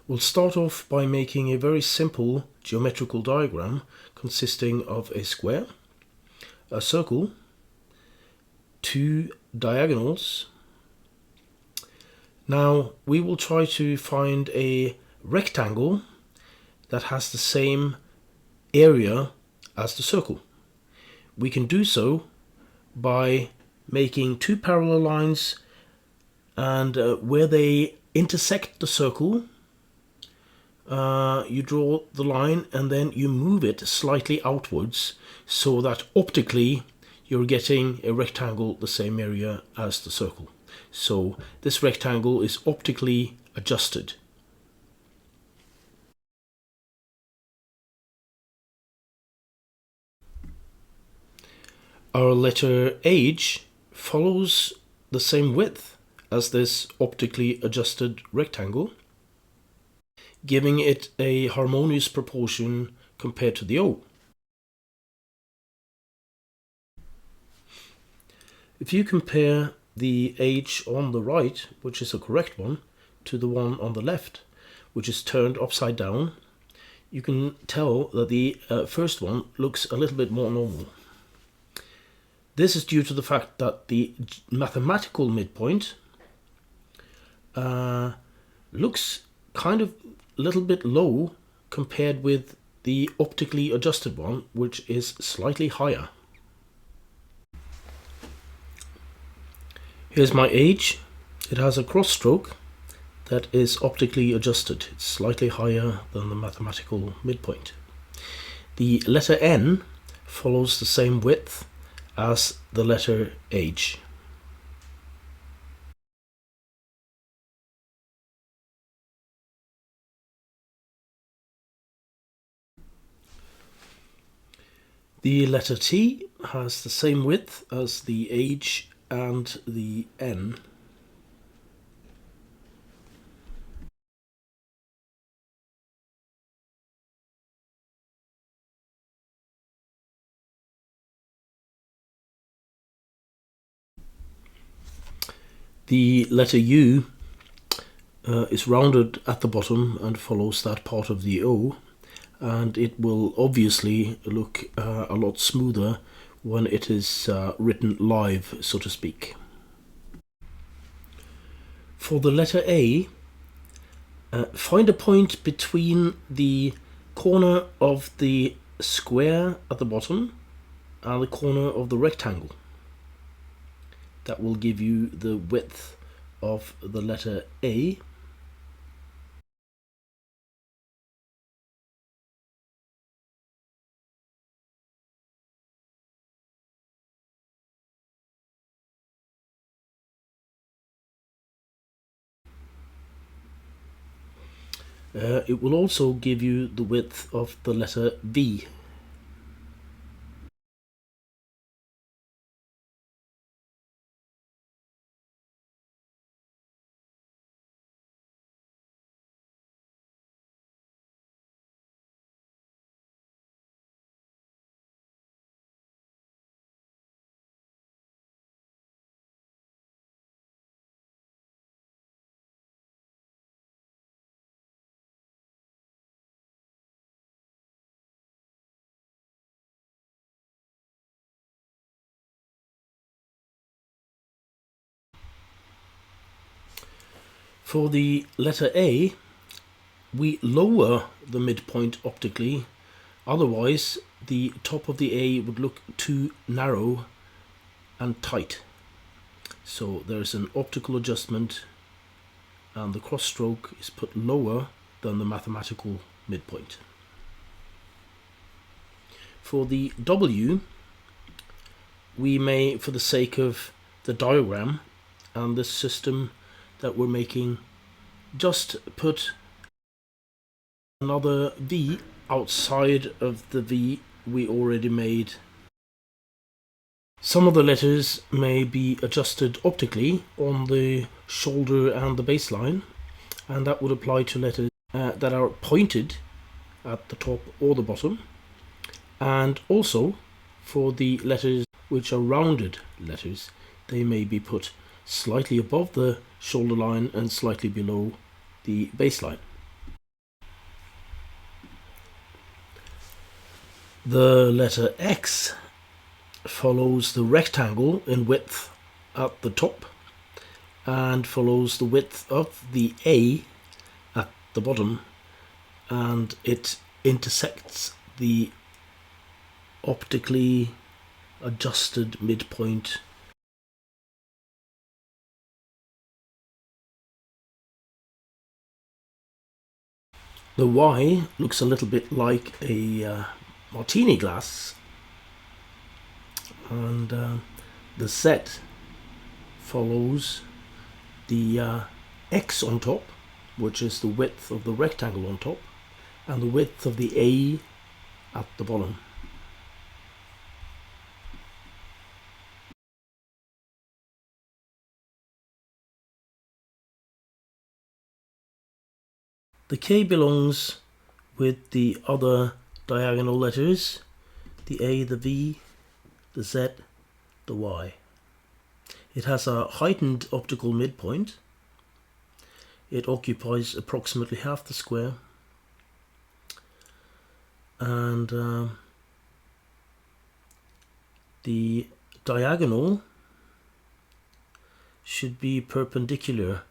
We'll start off by making a very simple geometrical diagram consisting of a square, a circle, two diagonals. Now we will try to find a rectangle that has the same area as the circle. We can do so by making two parallel lines, and where they intersect the circle, you draw the line and then you move it slightly outwards so that optically you're getting a rectangle the same area as the circle. So this rectangle is optically adjusted. Our letter H follows the same width as this optically adjusted rectangle, giving it a harmonious proportion compared to the O. If you compare the H on the right, which is a correct one, to the one on the left, which is turned upside down, you can tell that the first one looks a little bit more normal. This is due to the fact that the mathematical midpoint looks kind of a little bit low compared with the optically adjusted one, which is slightly higher. Here's my H. It has a cross stroke that is optically adjusted. It's slightly higher than the mathematical midpoint. The letter N follows the same width as the letter H. The letter T has the same width as the H and the N. The letter U is rounded at the bottom and follows that part of the O, and it will obviously look a lot smoother when it is written live, so to speak. For the letter A, find a point between the corner of the square at the bottom and the corner of the rectangle. That will give you the width of the letter A. It will also give you the width of the letter V. For the letter A, we lower the midpoint optically, otherwise the top of the A would look too narrow and tight. So there's an optical adjustment and the cross stroke is put lower than the mathematical midpoint. For the W, we may, for the sake of the diagram and the system that we're making, just put another V outside of the V we already made. Some of the letters may be adjusted optically on the shoulder and the baseline, and that would apply to letters that are pointed at the top or the bottom, and also for the letters which are rounded letters, they may be put slightly above the shoulder line and slightly below the baseline. The letter X follows the rectangle in width at the top and follows the width of the A at the bottom, and it intersects the optically adjusted midpoint. The Y looks a little bit like a martini glass, and the Z follows the X on top, which is the width of the rectangle on top, and the width of the A at the bottom. The K belongs with the other diagonal letters, the A, the V, the Z, the Y. It has a heightened optical midpoint. It occupies approximately half the square, and the diagonal should be perpendicular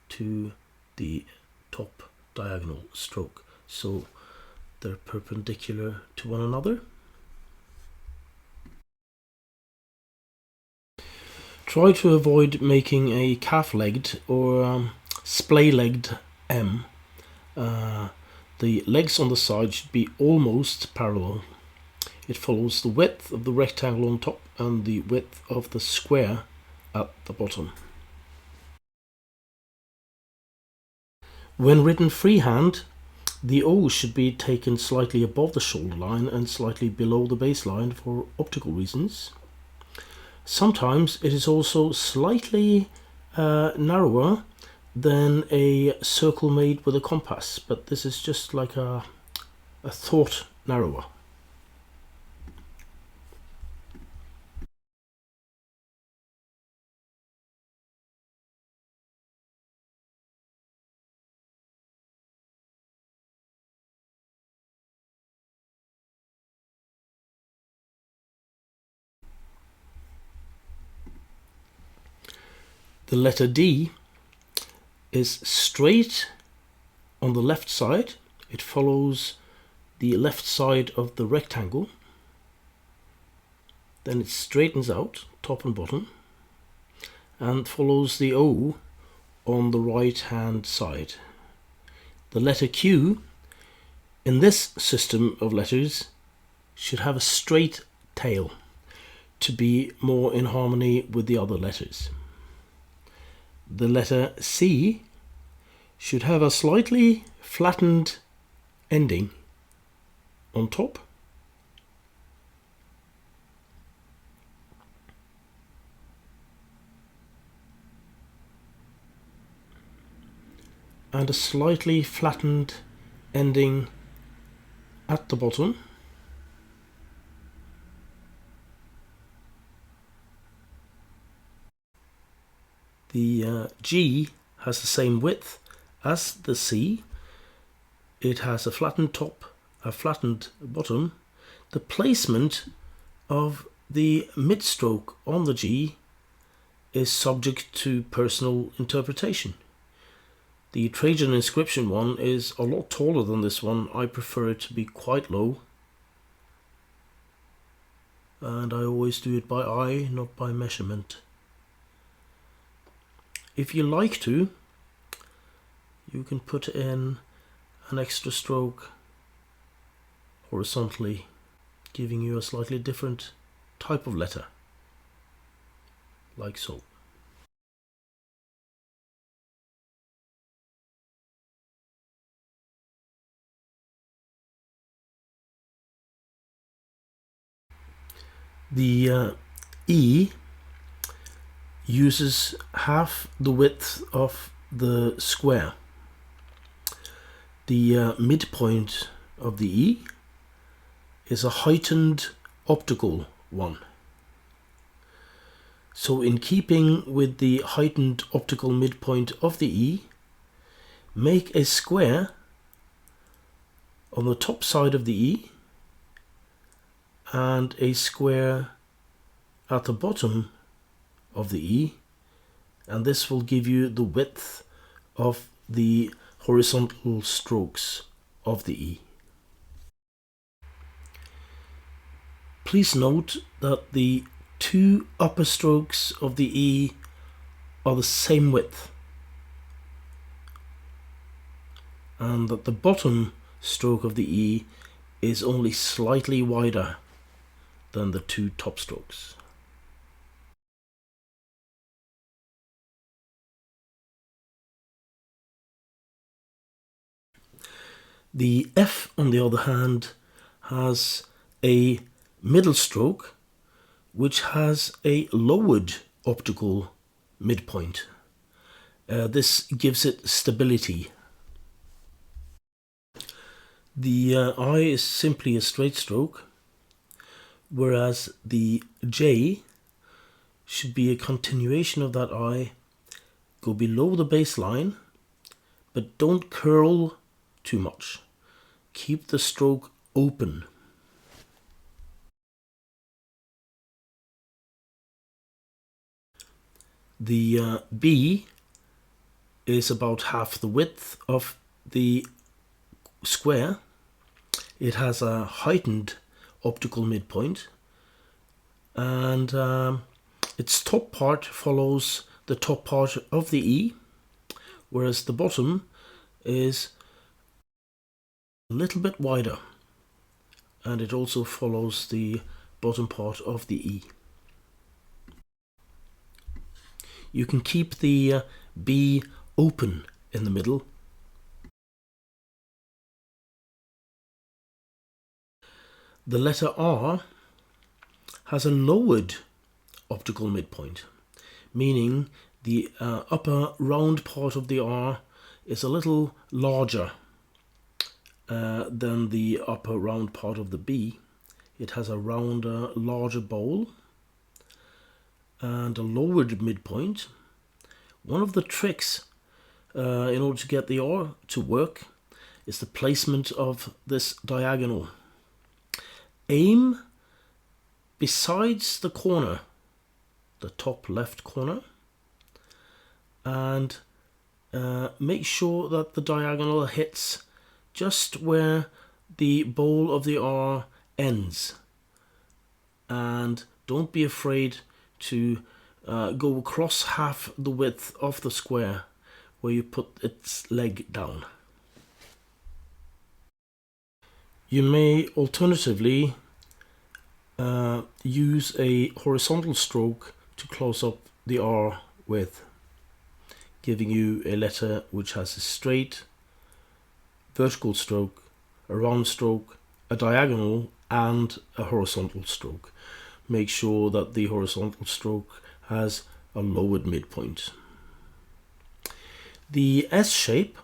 to the top diagonal stroke, so they're perpendicular to one another. Try to avoid making a calf-legged or splay-legged M. The legs on the side should be almost parallel. It follows the width of the rectangle on top and the width of the square at the bottom. When written freehand, the O should be taken slightly above the shoulder line and slightly below the baseline for optical reasons. Sometimes it is also slightly narrower than a circle made with a compass, but this is just like a thought narrower. The letter D is straight on the left side. It follows the left side of the rectangle. Then it straightens out, top and bottom, and follows the O on the right hand side. The letter Q in this system of letters should have a straight tail to be more in harmony with the other letters. The letter C should have a slightly flattened ending on top, and a slightly flattened ending at the bottom. The G has the same width as the C. It has a flattened top, a flattened bottom. The placement of the midstroke on the G is subject to personal interpretation. The Trajan inscription one is a lot taller than this one. I prefer it to be quite low, and I always do it by eye, not by measurement. If you like to, you can put in an extra stroke horizontally, giving you a slightly different type of letter, like so. The E uses half the width of the square. The midpoint of the E is a heightened optical one. So in keeping with the heightened optical midpoint of the E, make a square on the top side of the E and a square at the bottom of the E, and this will give you the width of the horizontal strokes of the E. Please note that the two upper strokes of the E are the same width, and that the bottom stroke of the E is only slightly wider than the two top strokes. The F, on the other hand, has a middle stroke which has a lowered optical midpoint. This gives it stability. The I is simply a straight stroke, whereas the J should be a continuation of that I, go below the baseline, but don't curl too much. Keep the stroke open. The B is about half the width of the square. It has a heightened optical midpoint, and its top part follows the top part of the E, whereas the bottom is a little bit wider, and it also follows the bottom part of the E. You can keep the B open in the middle. The letter R has a lowered optical midpoint, meaning the upper round part of the R is a little larger than the upper round part of the B. It has a rounder, larger bowl and a lowered midpoint. One of the tricks in order to get the R to work is the placement of this diagonal. Aim besides the corner, the top left corner, and make sure that the diagonal hits just where the bowl of the R ends, and don't be afraid to go across half the width of the square where you put its leg down. You may alternatively use a horizontal stroke to close up the R with, giving you a letter which has a straight vertical stroke, a round stroke, a diagonal and a horizontal stroke. Make sure that the horizontal stroke has a lowered midpoint. The S shape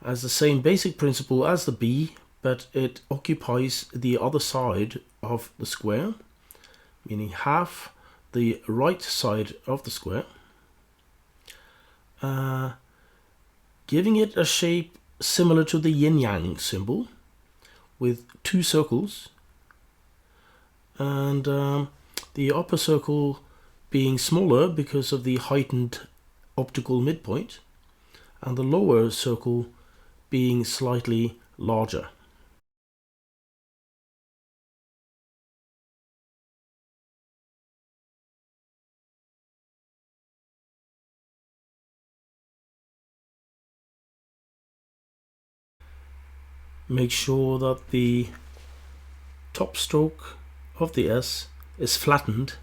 has the same basic principle as the B, but it occupies the other side of the square, meaning half the right side of the square, giving it a shape similar to the yin-yang symbol with two circles, and the upper circle being smaller because of the heightened optical midpoint, and the lower circle being slightly larger. Make sure that the top stroke of the S is flattened,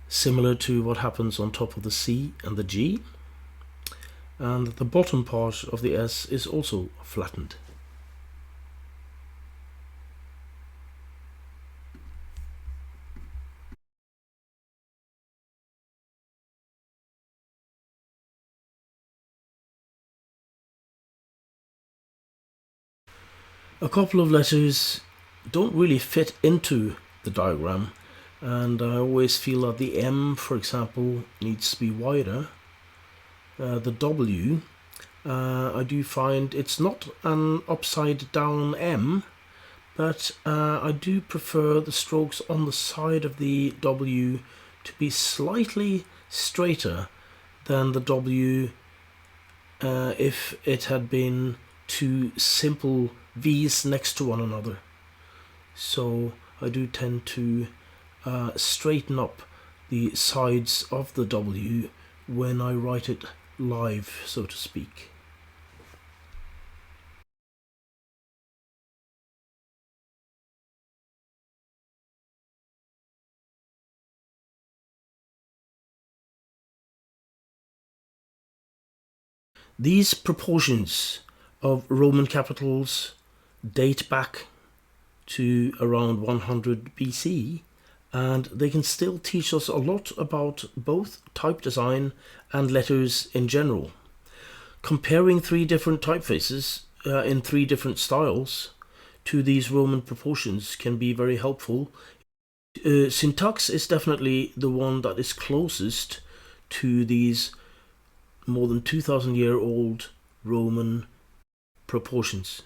similar to what happens on top of the C and the G, and the bottom part of the S is also flattened. A couple of letters don't really fit into the diagram, and I always feel that the M, for example, needs to be wider. The W, I do find it's not an upside down M, but I do prefer the strokes on the side of the W to be slightly straighter than the W if it had been two simple V's next to one another. So I do tend to straighten up the sides of the W when I write it live, so to speak. These proportions of Roman capitals date back to around 100 BC, and they can still teach us a lot about both type design and letters in general. Comparing three different typefaces in three different styles to these Roman proportions can be very helpful. Syntax is definitely the one that is closest to these more than 2,000-year-old Roman proportions.